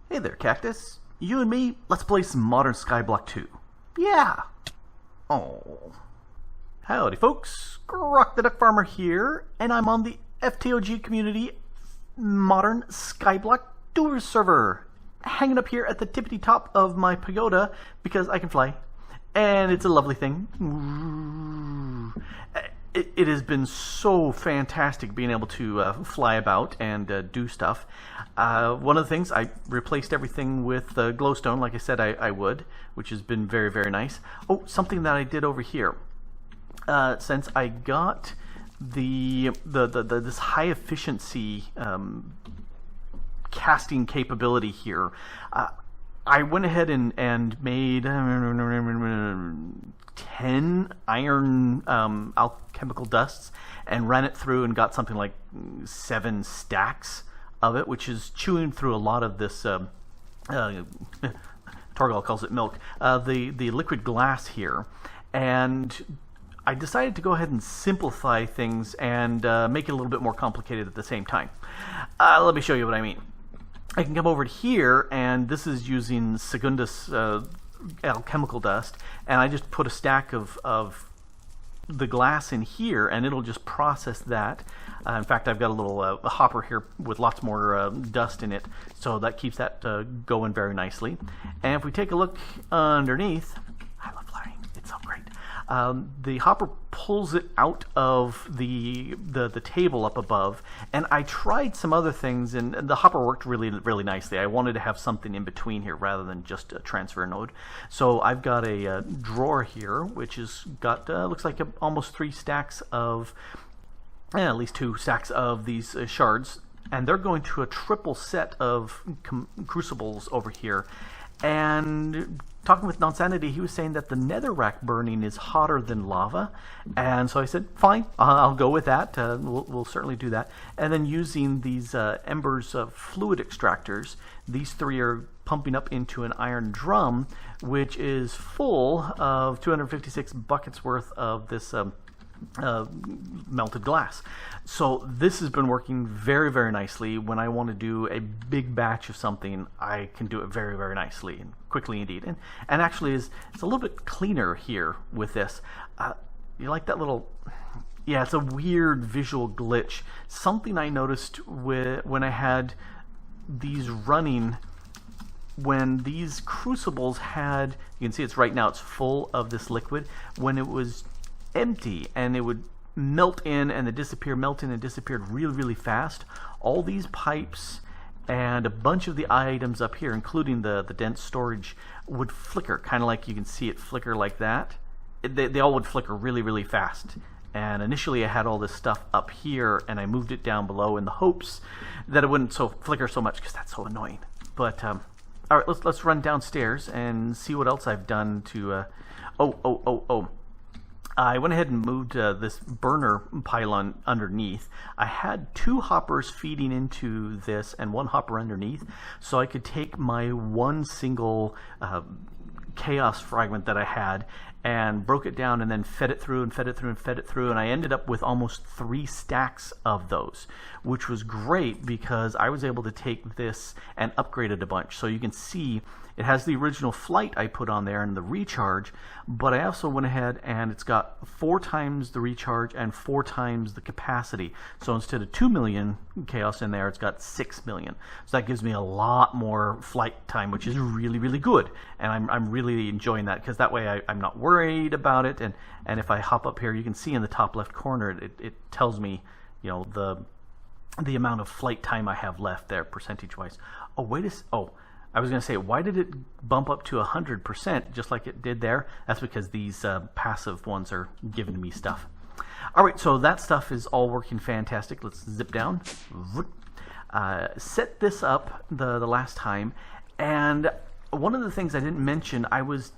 Hey there, Cactus. You and me, let's play some Modern Skyblock 2. Yeah! Oh. Howdy, folks. Grok the DuckFarmer here, and I'm on the FTW community Modern Skyblock Doer server. Hanging up here at the tippity top of my pagoda because I can fly. And it's a lovely thing. It has been so fantastic being able to fly about and do stuff. One of the things, I replaced everything with glowstone, like I said I would, which has been very, very nice. Oh, something that I did over here. Since I got this high efficiency casting capability here, I went ahead and made 10 iron alchemical dusts and ran it through and got something like 7 stacks of it, which is chewing through a lot of this Torgal calls it milk, the liquid glass here. And I decided to go ahead and simplify things and make it a little bit more complicated at the same time. Let me show you what I mean. I can come over here, and this is using Secundus alchemical dust, and I just put a stack of the glass in here, and it'll just process that. In fact, I've got a little hopper here with lots more dust in it, so that keeps that going very nicely. And if we take a look underneath, I love flying, it's so great. The hopper pulls it out of the table up above, and I tried some other things, and the hopper worked really, really nicely. I wanted to have something in between here rather than just a transfer node. So I've got a drawer here, which has got looks like almost 3 stacks of, at least 2 stacks of these shards, and they're going to a triple set of crucibles over here. And talking with Nonsanity, he was saying that the netherrack burning is hotter than lava, and so I said, fine, I'll go with that. We'll certainly do that. And then using these embers fluid extractors, these 3 are pumping up into an iron drum, which is full of 256 buckets worth of this melted glass. So this has been working very, very nicely. When I want to do a big batch of something, I can do it very, very nicely and quickly indeed. And actually it's a little bit cleaner here with this. You like that little, yeah, it's a weird visual glitch. Something I noticed when I had these running, when these crucibles had, you can see it's right now, it's full of this liquid. When it was empty and it would melt in and then disappear, melt in and disappeared really, really fast, all these pipes and a bunch of the items up here, including the dense storage, would flicker, kind of like you can see it flicker like that. They all would flicker really, really fast. And initially I had all this stuff up here and I moved it down below in the hopes that it wouldn't flicker so much, because that's so annoying. But all right, let's run downstairs and see what else I've done to I went ahead and moved this burner pylon underneath. I had 2 hoppers feeding into this and 1 hopper underneath, so I could take my one single chaos fragment that I had and broke it down and then fed it through and fed it through and fed it through, and I ended up with almost 3 stacks of those, which was great because I was able to take this and upgrade it a bunch. So you can see it has the original flight I put on there and the recharge, but I also went ahead and it's got 4 times the recharge and 4 times the capacity. So instead of 2 million chaos in there, it's got 6 million. So that gives me a lot more flight time, which is really, really good. And I'm really enjoying that, because that way I'm not worried about it. And if I hop up here, you can see in the top left corner, it tells me, you know, the amount of flight time I have left there, percentage-wise. Oh, wait a I was going to say, why did it bump up to 100% just like it did there? That's because these passive ones are giving me stuff. All right, so that stuff is all working fantastic. Let's zip down. Set this up the last time, and one of the things I didn't mention, I was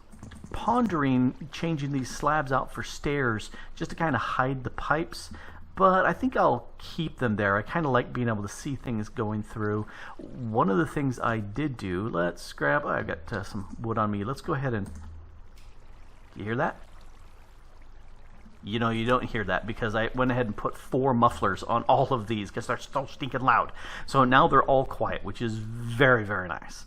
pondering changing these slabs out for stairs just to kind of hide the pipes. But I think I'll keep them there. I kind of like being able to see things going through. One of the things I did do, let's grab, I've got some wood on me. Let's go ahead and, you hear that? You know, you don't hear that because I went ahead and put 4 mufflers on all of these because they're so stinking loud. So now they're all quiet, which is very, very nice.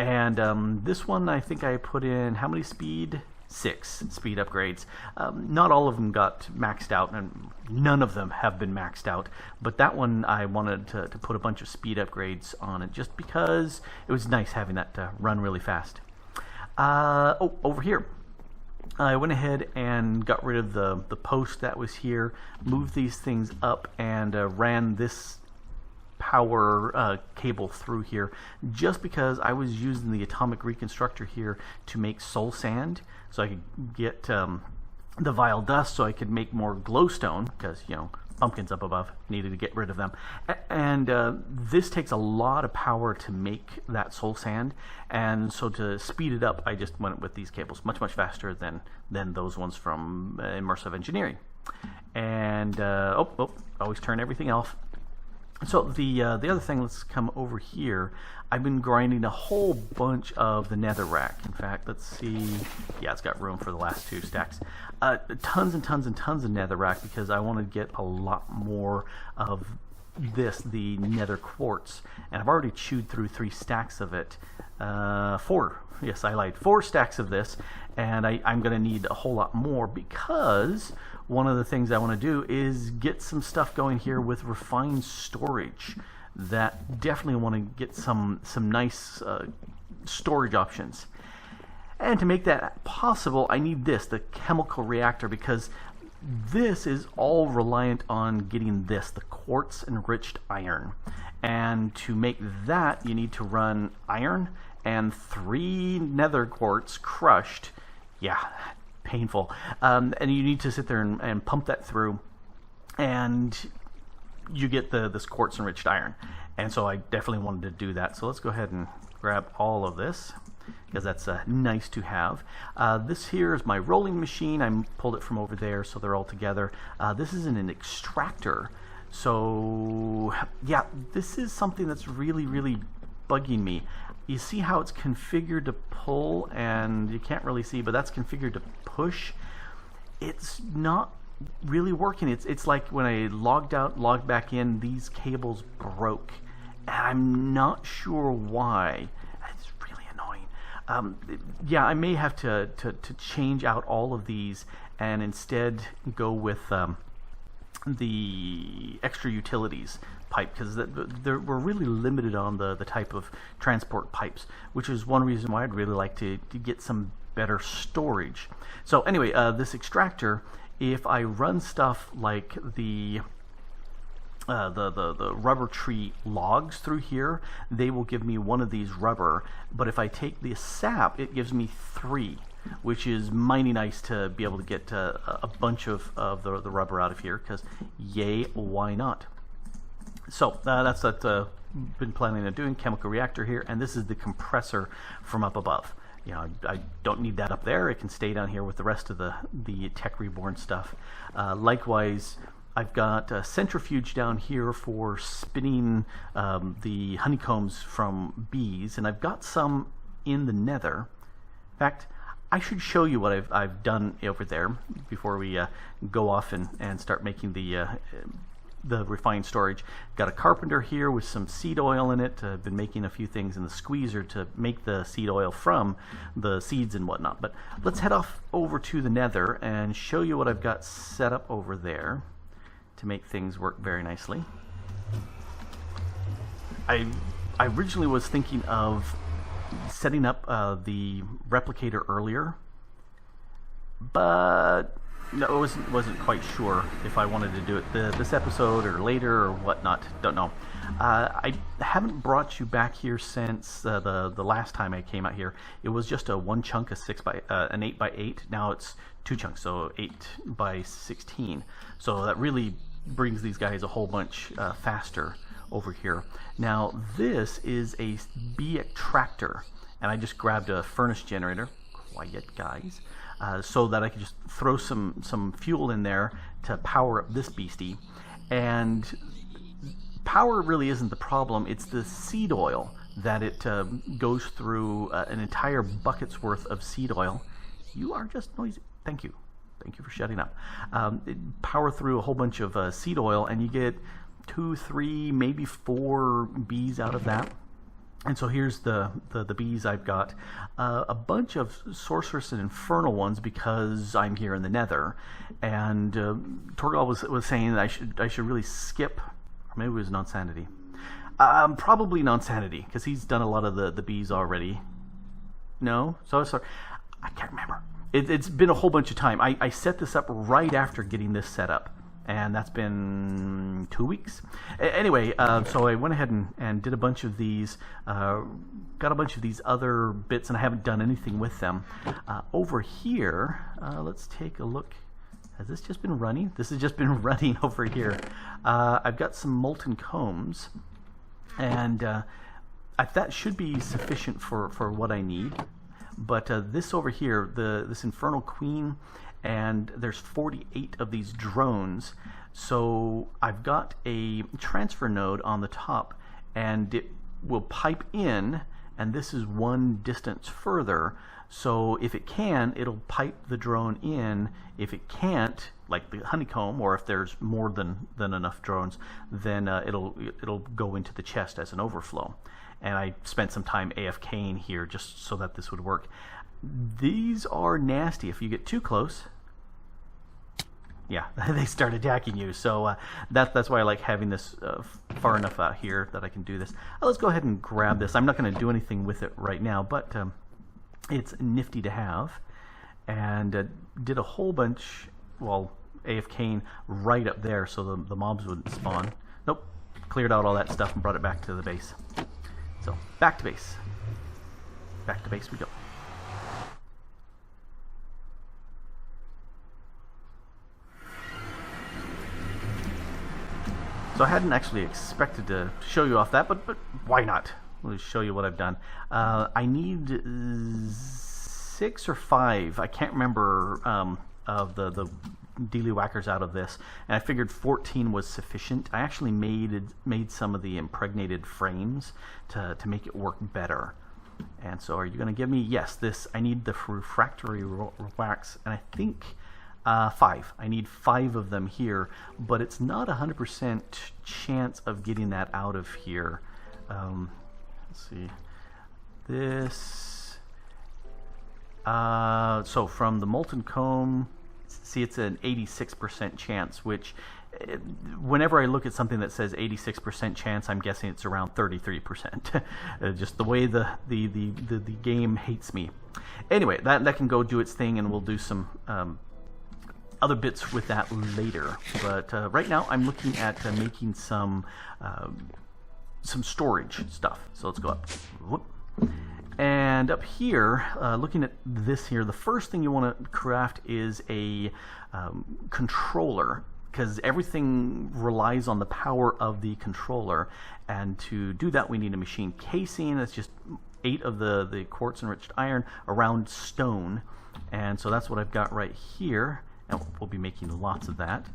And this one, I think I put in how many speed? 6 speed upgrades. Not all of them got maxed out, and none of them have been maxed out, but that one I wanted to put a bunch of speed upgrades on it just because it was nice having that run really fast. Oh, over here, I went ahead and got rid of the post that was here, moved these things up, and ran this power cable through here just because I was using the atomic reconstructor here to make soul sand, so I could get the vile dust, so I could make more glowstone, because, you know, pumpkins up above, needed to get rid of them. And this takes a lot of power to make that soul sand, and so to speed it up, I just went with these cables much faster than those ones from immersive engineering. And always turn everything off. So the other thing, let's come over here. I've been grinding a whole bunch of the nether rack. In fact, let's see. Yeah, it's got room for the last 2 stacks. Tons and tons and tons of nether rack because I want to get a lot more of this, the nether quartz. And I've already chewed through 3 stacks of it. 4. Yes, I lied. 4 stacks of this. And I'm going to need a whole lot more because one of the things I want to do is get some stuff going here with refined storage. That definitely want to get some nice storage options. And to make that possible, I need this, the chemical reactor, because this is all reliant on getting this, the quartz enriched iron. And to make that, you need to run iron and 3 nether quartz crushed. Yeah, painful. And you need to sit there and pump that through, and you get this quartz enriched iron. And so I definitely wanted to do that. So let's go ahead and grab all of this, because that's nice to have. This here is my rolling machine. I pulled it from over there, so they're all together. This is an extractor. So yeah, this is something that's really bugging me. You see how it's configured to pull, and you can't really see, but that's configured to push. It's not really working. It's like when I logged out, logged back in, these cables broke, and I'm not sure why. It's really annoying. Yeah, I may have to change out all of these and instead go with the extra utilities pipe, because we're really limited on the type of transport pipes, which is one reason why I'd really like to get some better storage. So anyway, this extractor, if I run stuff like the rubber tree logs through here, they will give me 1 of these rubber, but if I take the sap, it gives me 3, which is mighty nice to be able to get a bunch of the rubber out of here, because yay, why not? So that's what I've been planning on doing, chemical reactor here, and this is the compressor from up above. You know, I don't need that up there. It can stay down here with the rest of the Tech Reborn stuff. Likewise, I've got a centrifuge down here for spinning the honeycombs from bees, and I've got some in the nether. In fact, I should show you what I've done over there before we go off and start making the refined storage. Got a carpenter here with some seed oil in it. I've been making a few things in the squeezer to make the seed oil from the seeds and whatnot. But let's head off over to the nether and show you what I've got set up over there to make things work very nicely. I originally was thinking of setting up the replicator earlier, but no, I wasn't quite sure if I wanted to do it this episode or later or whatnot. Don't know. I haven't brought you back here since the last time I came out here. It was just a 1 chunk, an 8 by 8. Now it's 2 chunks, so 8 by 16. So that really brings these guys a whole bunch faster over here. Now this is a bee extractor, and I just grabbed a furnace generator. Quiet, guys. So that I could just throw some fuel in there to power up this beastie. And power really isn't the problem, it's the seed oil that it goes through an entire bucket's worth of seed oil. You are just noisy. Thank you. Thank you for shutting up. Power through a whole bunch of seed oil, and you get 2, 3, maybe 4 bees out of that. And so here's the bees I've got. A bunch of sorceress and infernal ones because I'm here in the Nether. And Torgal was saying that I should really skip, or maybe it was non-sanity. Probably non-sanity, because he's done a lot of the bees already. No? Sorry. I can't remember. It's been a whole bunch of time. I set this up right after getting this set up. And that's been 2 weeks. Anyway, so I went ahead and did a bunch of these, got a bunch of these other bits, and I haven't done anything with them. Over here, let's take a look. Has this just been running? This has just been running over here. I've got some molten combs, and that should be sufficient for what I need. But this over here, this Infernal Queen, and there's 48 of these drones, so I've got a transfer node on the top, and it will pipe in, and this is one distance further, so if it can, it'll pipe the drone in. If it can't, like the honeycomb, or if there's more than enough drones, then it'll go into the chest as an overflow. And I spent some time AFKing here just so that this would work. These are nasty. If you get too close, yeah, they start attacking you. So that's why I like having this far enough out here that I can do this. Let's go ahead and grab this. I'm not going to do anything with it right now, but it's nifty to have. And did a whole bunch, well, AFKing right up there so the mobs wouldn't spawn. Nope, cleared out all that stuff and brought it back to the base. So, back to base. Back to base we go. So I hadn't actually expected to show you off that, but why not? Let me show you what I've done. I need 6 or 5, I can't remember, of the dealy whackers out of this, and I figured 14 was sufficient. I actually made some of the impregnated frames to make it work better. And so are you going to give me, yes, this, I need the refractory wax, and I think 5. I need 5 of them here, but it's not 100% chance of getting that out of here. Let's see. This, so from the molten comb, see, it's an 86% chance, which whenever I look at something that says 86% chance, I'm guessing it's around 33%. Just the way the game hates me. Anyway, that can go do its thing, and we'll do some other bits with that later. But right now, I'm looking at making some storage stuff. So let's go up. Whoop. And up here, looking at this here, the first thing you want to craft is a controller, because everything relies on the power of the controller. And to do that, we need a machine casing. That's just 8 of the quartz enriched iron around stone. And so that's what I've got right here. And we'll be making lots of that.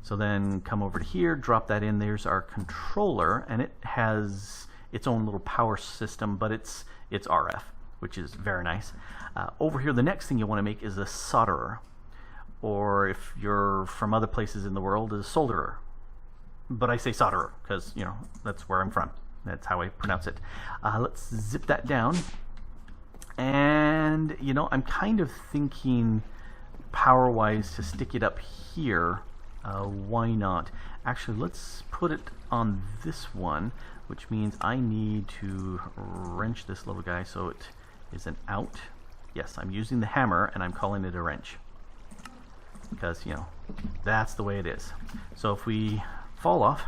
So then come over to here, drop that in. There's our controller, and it has its own little power system, but it's RF, which is very nice. Over here, the next thing you want to make is a solderer, or if you're from other places in the world, is a solderer. But I say solderer because, you know, that's where I'm from. That's how I pronounce it. Let's zip that down. And, you know, I'm kind of thinking power-wise to stick it up here. Why not? Actually, let's put it on this one, which means I need to wrench this little guy so it is an out. Yes, I'm using the hammer and I'm calling it a wrench, because, you know, that's the way it is. So if we fall off,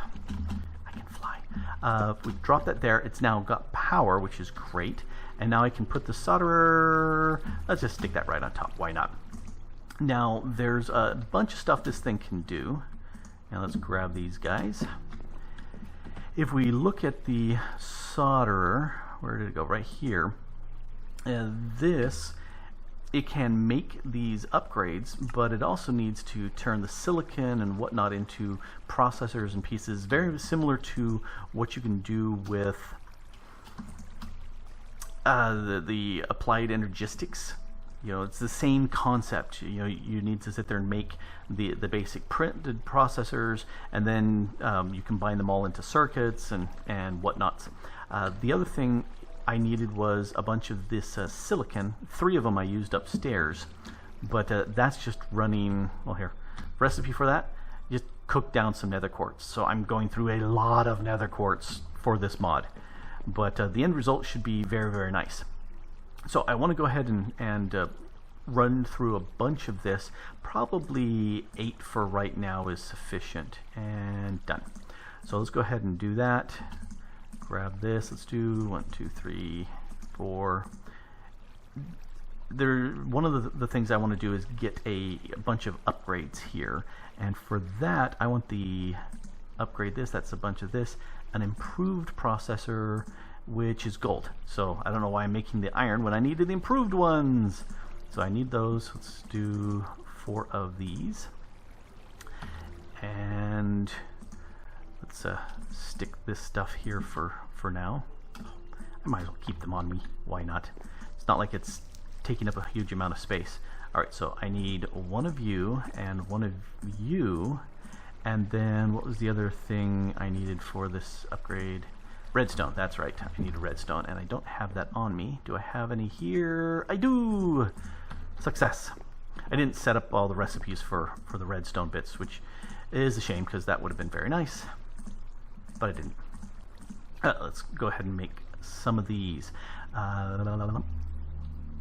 I can fly. If we drop that there, it's now got power, which is great. And now I can put the solderer, let's just stick that right on top. Why not? Now, there's a bunch of stuff this thing can do. Now let's grab these guys. If we look at the solderer, where did it go? Right here. It can make these upgrades, but it also needs to turn the silicon and whatnot into processors and pieces, very similar to what you can do with the applied energistics. You know, it's the same concept. You know, you need to sit there and make the basic printed processors, and then you combine them all into circuits and whatnot. The other thing I needed was a bunch of this silicon. 3 of them I used upstairs, but that's just running, well here, recipe for that, just cook down some nether quartz. So I'm going through a lot of nether quartz for this mod, but the end result should be very, very nice. So I want to go ahead and run through a bunch of this. Probably 8 for right now is sufficient, and done. So let's go ahead and do that. Grab this. Let's do 1, 2, 3, 4. One of the things I want to do is get a bunch of upgrades here, and for that I want the upgrade this. That's a bunch of this, an improved processor, which is gold. So I don't know why I'm making the iron when I needed the improved ones. So I need those. Let's do 4 of these, and let's stick this stuff here for now. I might as well keep them on me. Why not? It's not like it's taking up a huge amount of space. Alright, so I need 1 of you and 1 of you, and then what was the other thing I needed for this upgrade? Redstone, that's right. I need a redstone, and I don't have that on me. Do I have any here? I do! Success! I didn't set up all the recipes for the redstone bits, which is a shame because that would have been very nice, but I didn't. Let's go ahead and make some of these.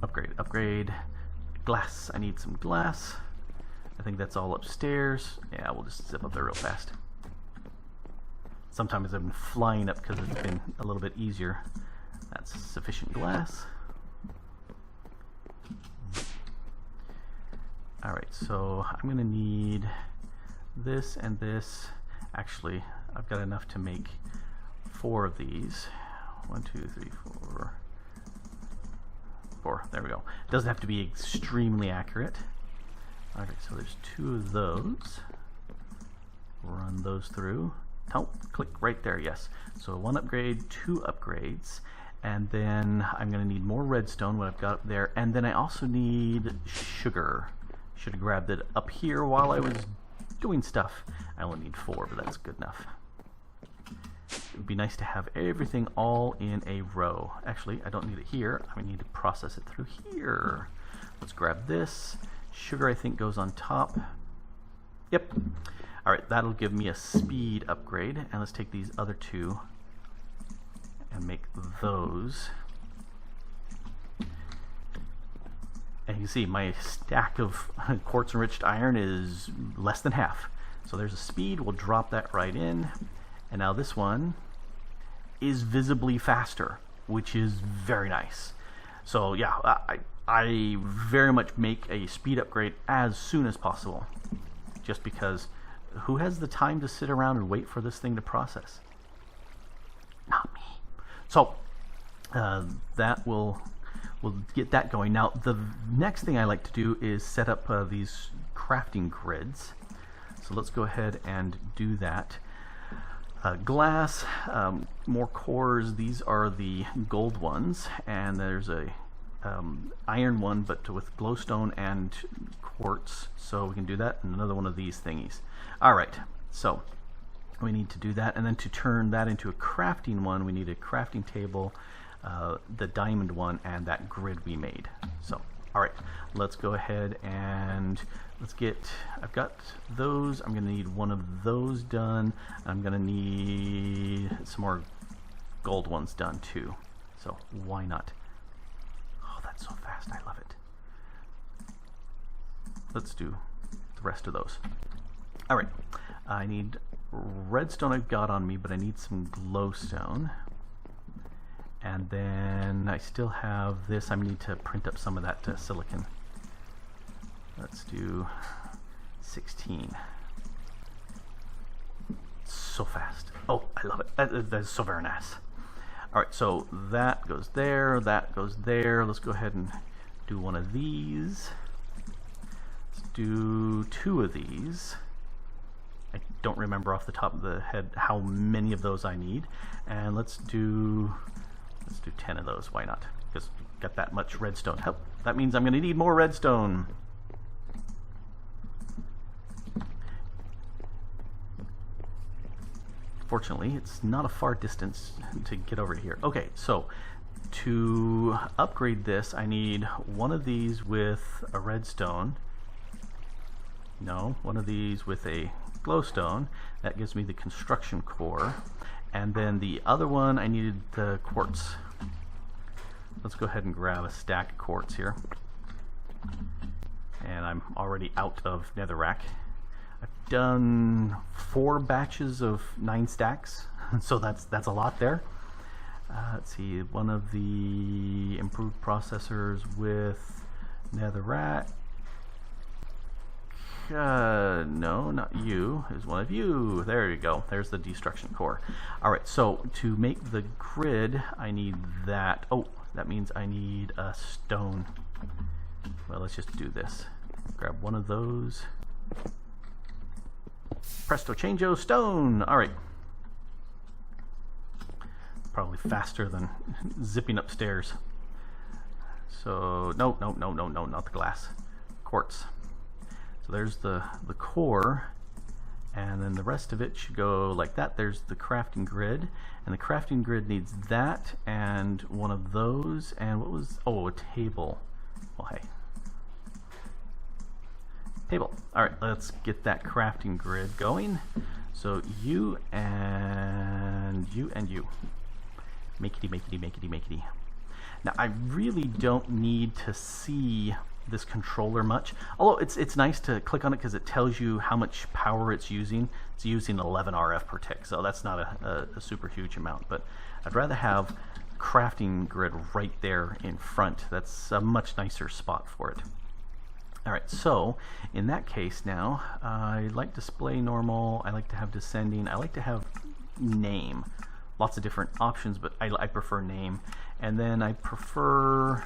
Upgrade. Glass. I need some glass. I think that's all upstairs. Yeah, we'll just zip up there real fast. Sometimes I've been flying up because it's been a little bit easier. That's sufficient glass. Alright, so I'm going to need this and this. Actually, I've got enough to make 4 of these. 1, 2, 3, 4. 4. There we go. It doesn't have to be extremely accurate. Alright, so there's 2 of those. Run those through. Oh, click right there, yes. So 1 upgrade, 2 upgrades, and then I'm going to need more redstone, what I've got up there, and then I also need sugar. Should have grabbed it up here while I was doing stuff. I only need 4, but that's good enough. It would be nice to have everything all in a row. Actually, I don't need it here. I need to process it through here. Let's grab this. Sugar, I think, goes on top. Yep. Alright, that'll give me a speed upgrade. And let's take these other 2 and make those. And you can see my stack of quartz enriched iron is less than half. So there's a speed. We'll drop that right in. And now this one is visibly faster, which is very nice. So yeah, I very much make a speed upgrade as soon as possible, just because who has the time to sit around and wait for this thing to process? Not me. So that we'll get that going. Now the next thing I like to do is set up these crafting grids. So let's go ahead and do that. Glass, more cores. These are the gold ones, and there's a iron one, but with glowstone and quartz. So we can do that, and another one of these thingies. All right, so we need to do that, and then to turn that into a crafting one, we need a crafting table, the diamond one, and that grid we made. So, all right, let's go ahead and let's get, I've got those. I'm going to need 1 of those done. I'm going to need some more gold ones done too. So why not? Oh, that's so fast. I love it. Let's do the rest of those. All right. I need redstone I've got on me, but I need some glowstone. And then I still have this. I need to print up some of that silicon. Let's do 16. So fast. Oh, I love it. That is so very nice. All right, so that goes there. That goes there. Let's go ahead and do 1 of these. Let's do 2 of these. I don't remember off the top of the head how many of those I need. And let's do 10 of those. Why not? Because we've got that much redstone. Help. That means I'm going to need more redstone. Fortunately, it's not a far distance to get over here. Okay, so To upgrade this, I need one of these with a redstone. No, one of these with a glowstone. That gives me the construction core. And then the other one, I needed the quartz. Let's go ahead and grab a stack of quartz here. And I'm already out of netherrack. I've done 4 batches of 9 stacks, so that's a lot there. Let's see, one of the improved processors with netherrack. No, not you. There's one of you. There you go. There's the destruction core. Alright, so to make the grid, I need that. Oh, that means I need a stone. Well, let's just do this. Grab one of those. Presto changeo, stone! Alright. Probably faster than zipping upstairs. So, no, not the glass. Quartz. So there's the core, and then the rest of it should go like that. There's the crafting grid, and the crafting grid needs that, and one of those, and what was, oh, a table. Well, hey. Table. Alright, let's get that crafting grid going. So you and you and you. Makety, makety, makety, makety. Now, I really don't need to see this controller much, although it's nice to click on it because it tells you how much power it's using. It's using 11 RF per tick, so that's not a super huge amount, but I'd rather have crafting grid right there in front. That's a much nicer spot for it. Alright, so in that case now, I like display normal, I like to have descending, I like to have name. Lots of different options, but I prefer name. And then I prefer,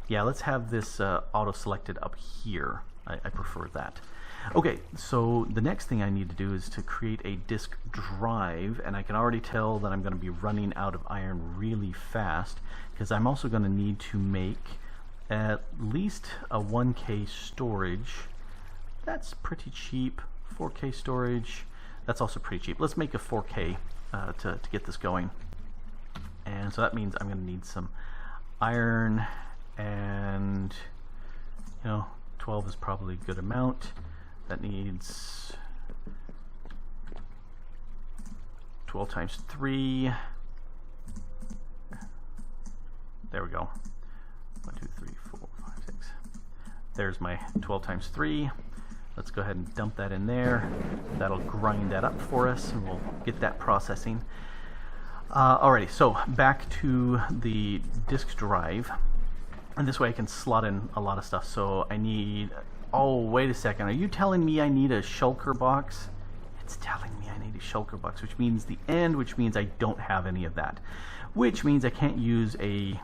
yeah, let's have this auto-selected up here. I prefer that. Okay, so the next thing I need to do is to create a disk drive, and I can already tell that I'm going to be running out of iron really fast, because I'm also going to need to make at least a 1K storage. That's pretty cheap. 4K storage, that's also pretty cheap. Let's make a 4K to get this going. And so that means I'm going to need some iron, and 12 is probably a good amount. That needs 12 times 3. There we go. 1, 2, 3, 4, 5, 6. There's my 12 times 3. Let's go ahead and dump that in there. That'll grind that up for us, and we'll get that processing. Alrighty, so back to the disk drive. And this way I can slot in a lot of stuff. So I need... Oh, wait a second. Are you telling me I need a shulker box? It's telling me I need a shulker box, which means the end, which means I don't have any of that. Which means I can't use a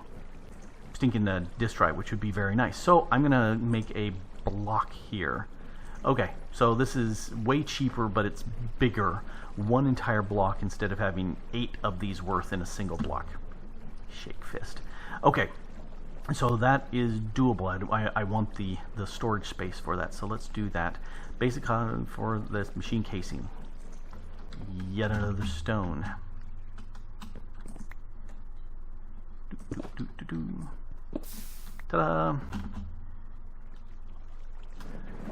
stinking disk drive, which would be very nice. So I'm going to make a block here. Okay, so this is way cheaper, but it's bigger. 1 entire block instead of having 8 of these worth in a single block. Shake fist. Okay, so that is doable. I want the storage space for that, so let's do that. Basic for this machine casing. Yet another stone. Ta-da!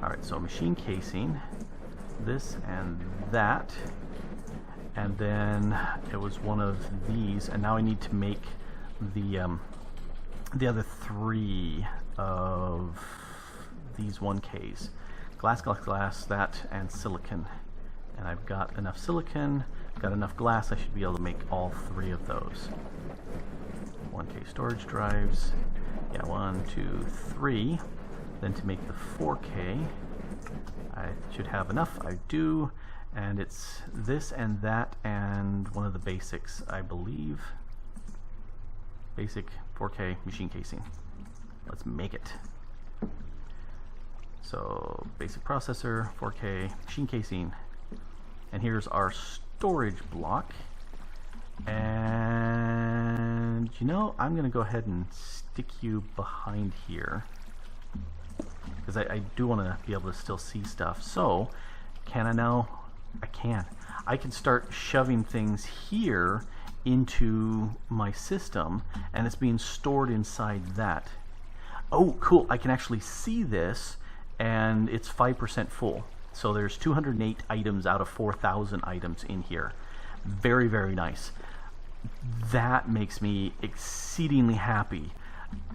Alright, so machine casing, this and that, and then it was one of these, and now I need to make the other 3 of these 1Ks. Glass, glass, glass, that, and silicon. And I've got enough silicon, got enough glass, I should be able to make all 3 of those. 1K storage drives, yeah, 1, 2, 3. Then to make the 4K, I should have enough. I do, and it's this and that and one of the basics, I believe. Basic 4K machine casing. Let's make it. So basic processor, 4K machine casing, and here's our storage block. And I'm going to go ahead and stick you behind here, because I do want to be able to still see stuff. So, can I now? I can. I can start shoving things here into my system, and it's being stored inside that. Oh, cool. I can actually see this, and it's 5% full. So there's 208 items out of 4,000 items in here. Very, very nice. That makes me exceedingly happy.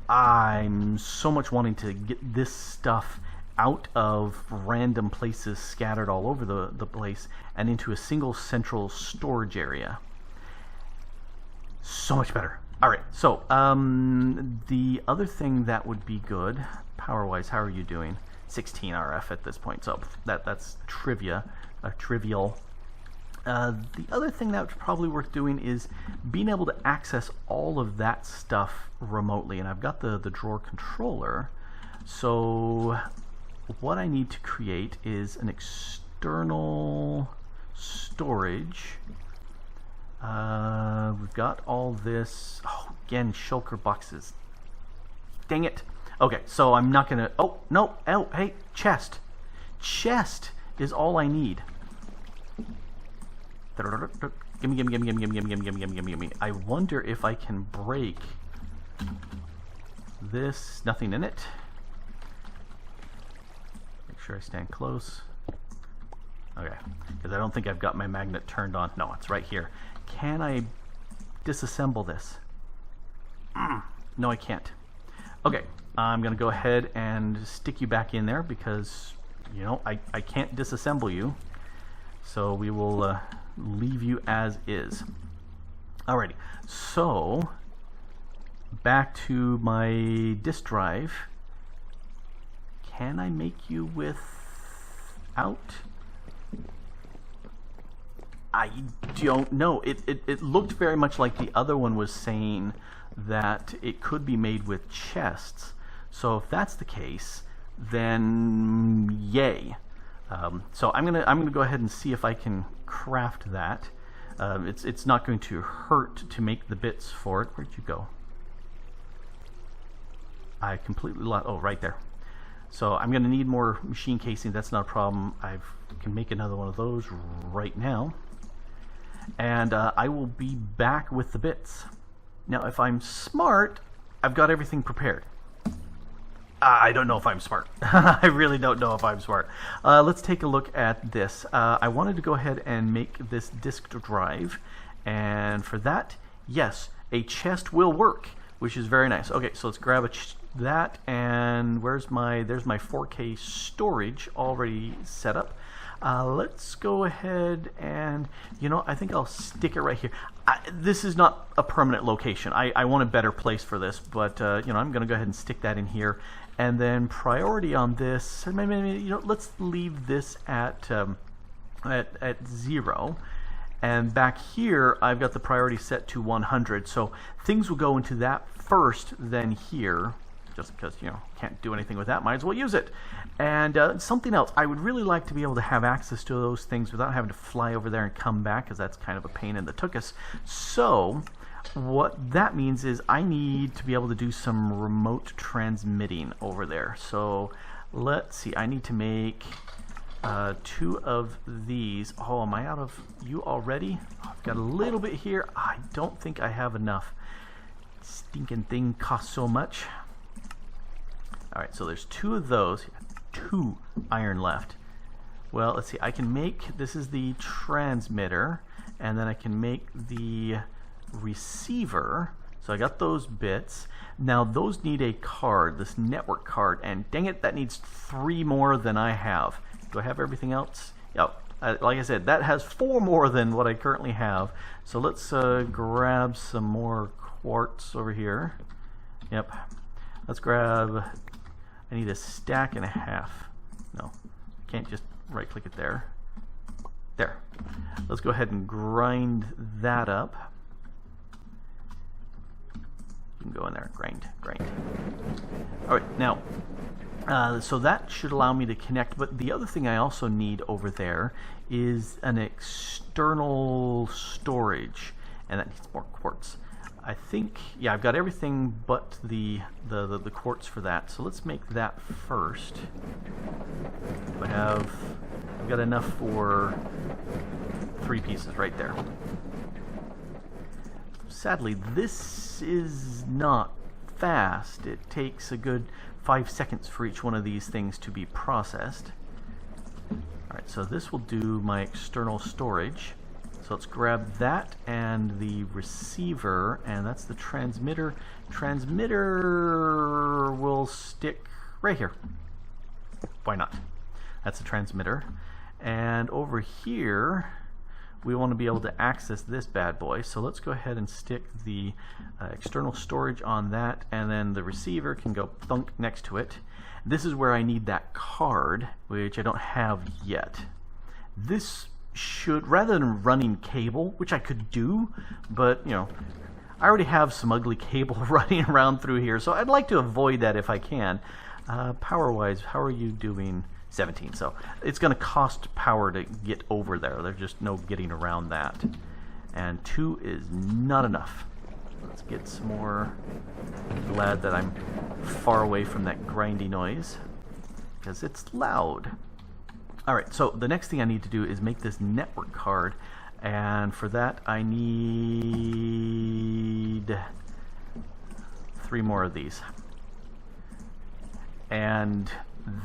I'm so much wanting to get this stuff out of random places scattered all over the place and into a single central storage area. So much better. All right, so the other thing that would be good, power-wise, how are you doing? 16 RF at this point, so that's trivial. The other thing that's probably worth doing is being able to access all of that stuff remotely, and I've got the drawer controller, so what I need to create is an external storage. We've got all this. Oh, again, shulker boxes. Dang it. Okay, so I'm not gonna. Oh no! Oh, hey, chest. Chest is all I need. Gimme, gimme, gimme, gimme, gimme, gimme, gimme, gimme, gimme, gimme. I wonder if I can break this. Nothing in it. Make sure I stand close. Okay, because I don't think I've got my magnet turned on. No, it's right here. Can I disassemble this? No, I can't. Okay, I'm going to go ahead and stick you back in there because, you know, I can't disassemble you. So we will leave you as is. Alrighty, so back to my disk drive. Can I make you without? I don't know. It looked very much like the other one was saying that it could be made with chests. So if that's the case, then yay. So I'm gonna go ahead and see if I can craft that. It's not going to hurt to make the bits for it. Where'd you go? I completely lost. Oh, right there. So I'm gonna need more machine casing. That's not a problem. I can make another one of those right now. And I will be back with the bits. Now, if I'm smart, I've got everything prepared. I don't know if I'm smart. I really don't know if I'm smart. Let's take a look at this. I wanted to go ahead and make this disk drive. And for that, yes, a chest will work, which is very nice. Okay, so let's grab that. And there's my 4K storage already set up. Let's go ahead and, you know, I think I'll stick it right here. This is not a permanent location. I want a better place for this, but, you know, I'm going to go ahead and stick that in here. And then priority on this, maybe, you know, let's leave this at 0. And back here, I've got the priority set to 100. So things will go into that first, then here. Just because, you know, can't do anything with that, might as well use it. And something else, I would really like to be able to have access to those things without having to fly over there and come back, because that's kind of a pain in the tuchus. So what that means is I need to be able to do some remote transmitting over there. So let's see, I need to make 2 of these. Oh, am I out of you already? Oh, I've got a little bit here. I don't think I have enough. Stinking thing costs so much. Alright, so there's 2 of those, 2 iron left. Well, let's see, I can make, this is the transmitter, and then I can make the receiver. So I got those bits. Now those need a card, this network card, and dang it, that needs 3 more than I have. Do I have everything else? Yep. Like I said, that has 4 more than what I currently have. So let's grab some more quartz over here. Yep. Let's grab, I need a stack and a half. No, can't just right click it there. There. Let's go ahead and grind that up. You can go in there, grind. All right, now, so that should allow me to connect, but the other thing I also need over there is an external storage, and that needs more quartz. I think, yeah, I've got everything but the quartz for that. So let's make that first. I've got enough for 3 pieces right there. sadly, this is not fast. It takes a good 5 seconds for each one of these things to be processed. Alright, so this will do my external storage. So let's grab that and the receiver, and that's the transmitter. Transmitter will stick right here. Why not? That's the transmitter. And over here, we want to be able to access this bad boy. So let's go ahead and stick the external storage on that, and then the receiver can go thunk next to it. This is where I need that card, which I don't have yet. This should, rather than running cable, which I could do, but you know, I already have some ugly cable running around through here, so I'd like to avoid that if I can. Power wise, how are you doing? 17, so it's going to cost power to get over there. There's just no getting around that, and 2 is not enough. Let's get some more. I'm glad that I'm far away from that grindy noise because it's loud. Alright, so the next thing I need to do is make this network card, and for that I need 3 more of these. And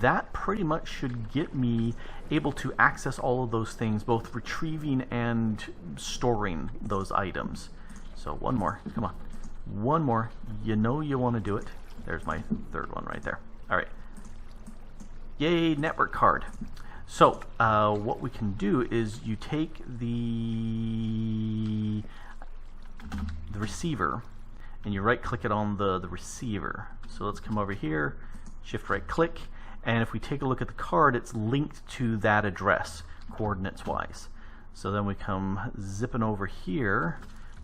that pretty much should get me able to access all of those things, both retrieving and storing those items. So one more, come on. One more, you know you want to do it. There's my 3rd one right there. Alright. Yay, network card. So, what we can do is you take the receiver and you right click it on the receiver. So let's come over here, shift right click, and if we take a look at the card, it's linked to that address, coordinates wise. So then we come zipping over here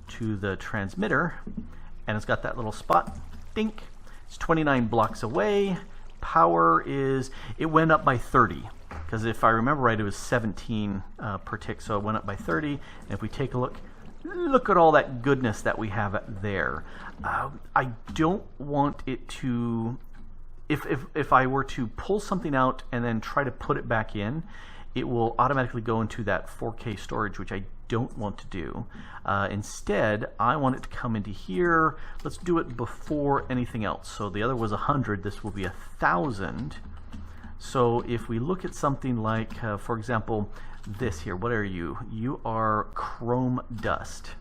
to the transmitter, and it's got that little spot, dink. It's 29 blocks away. Power is, it went up by 30. Because if I remember right, it was 17 per tick, so it went up by 30. And if we take a look, look at all that goodness that we have there. I don't want it to, if I were to pull something out and then try to put it back in, it will automatically go into that 4K storage, which I don't want to do. Instead, I want it to come into here. Let's do it before anything else. So the other was 100, this will be 1,000. So if we look at something like, for example, this here, what are you? You are chrome dust.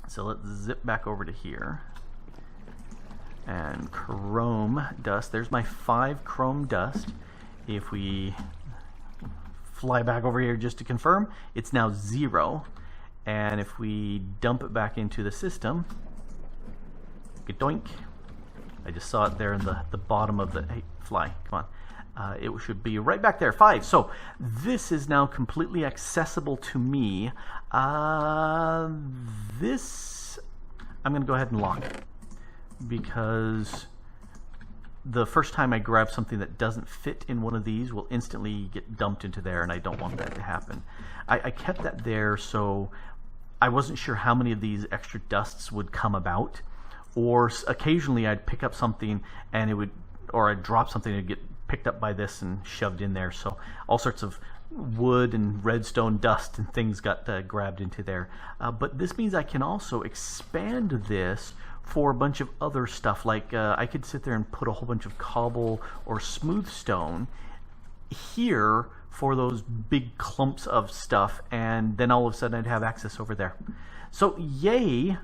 So let's zip back over to here. And chrome dust, there's my 5 chrome dust. If we fly back over here just to confirm, it's now 0. And if we dump it back into the system, doink. I just saw it there in the bottom of the, hey, fly, come on. It should be right back there, 5. So this is now completely accessible to me. This, I'm going to go ahead and lock it, because the first time I grab something that doesn't fit in one of these will instantly get dumped into there, and I don't want that to happen. I kept that there so I wasn't sure how many of these extra dusts would come about, or occasionally I'd pick up something and it would, or I'd drop something and it'd get picked up by this and shoved in there. So all sorts of wood and redstone dust and things got grabbed into there. But this means I can also expand this for a bunch of other stuff. Like I could sit there and put a whole bunch of cobble or smooth stone here for those big clumps of stuff, and then all of a sudden I'd have access over there. So yay,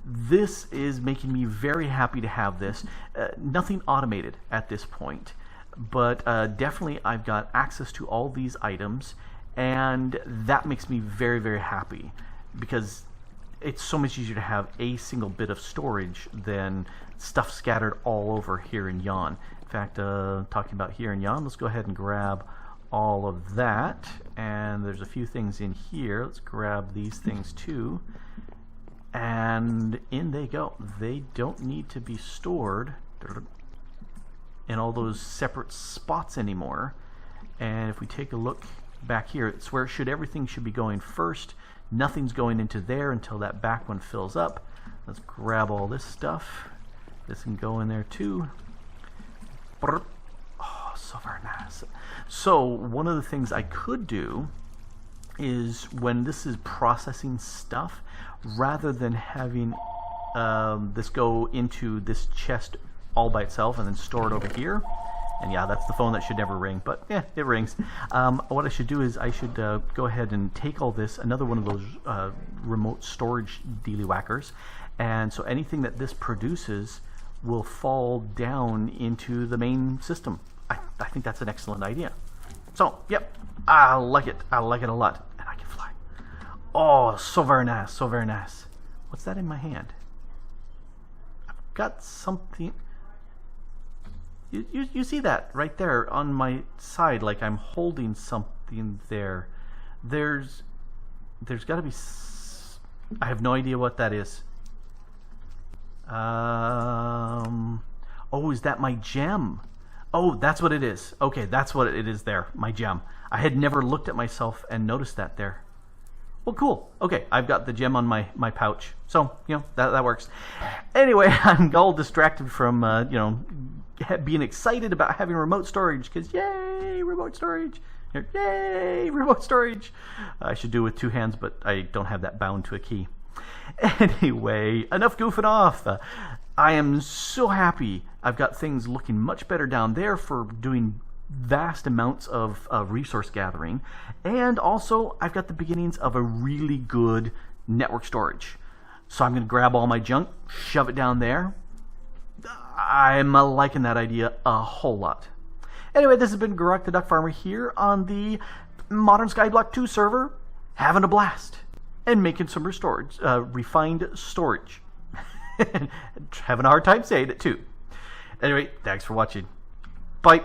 this is making me very happy to have this. Nothing automated at this point, but definitely I've got access to all these items, and that makes me very, very happy, because it's so much easier to have a single bit of storage than stuff scattered all over here in Yon. In fact, talking about here in Yon, let's go ahead and grab all of that, and there's a few things in here. Let's grab these things too, and in they go. They don't need to be stored in all those separate spots anymore. And if we take a look back here, it's where everything should be going first. Nothing's going into there until that back one fills up. Let's grab all this stuff. This can go in there too. Oh, so very nice. So one of the things I could do is when this is processing stuff, rather than having this go into this chest all by itself and then store it over here. And yeah, that's the phone that should never ring, but yeah, it rings. What I should do is I should go ahead and take all this, another one of those remote storage dealey-whackers, and so anything that this produces will fall down into the main system. I think that's an excellent idea. So, yep, I like it. I like it a lot. And I can fly. Oh, so very nice, so very nice. What's that in my hand? I've got something. You see that right there on my side, like I'm holding something there. There's got to be. I have no idea what that is. Oh, is that my gem? Oh, that's what it is. Okay, that's what it is there, my gem. I had never looked at myself and noticed that there. Well, cool. Okay, I've got the gem on my pouch. So, you know, that works. Anyway, I'm all distracted from, you know, being excited about having remote storage, because yay, remote storage. Yay, remote storage. I should do it with 2 hands, but I don't have that bound to a key. Anyway, enough goofing off. I am so happy. I've got things looking much better down there for doing vast amounts of resource gathering, and also I've got the beginnings of a really good network storage. So I'm going to grab all my junk, shove it down there. I'm liking that idea a whole lot. Anyway, this has been Grok the DuckFarmer here on the Modern Skyblock 2 server, having a blast and making some refined storage. Having a hard time saying it too. Anyway, thanks for watching. Bye.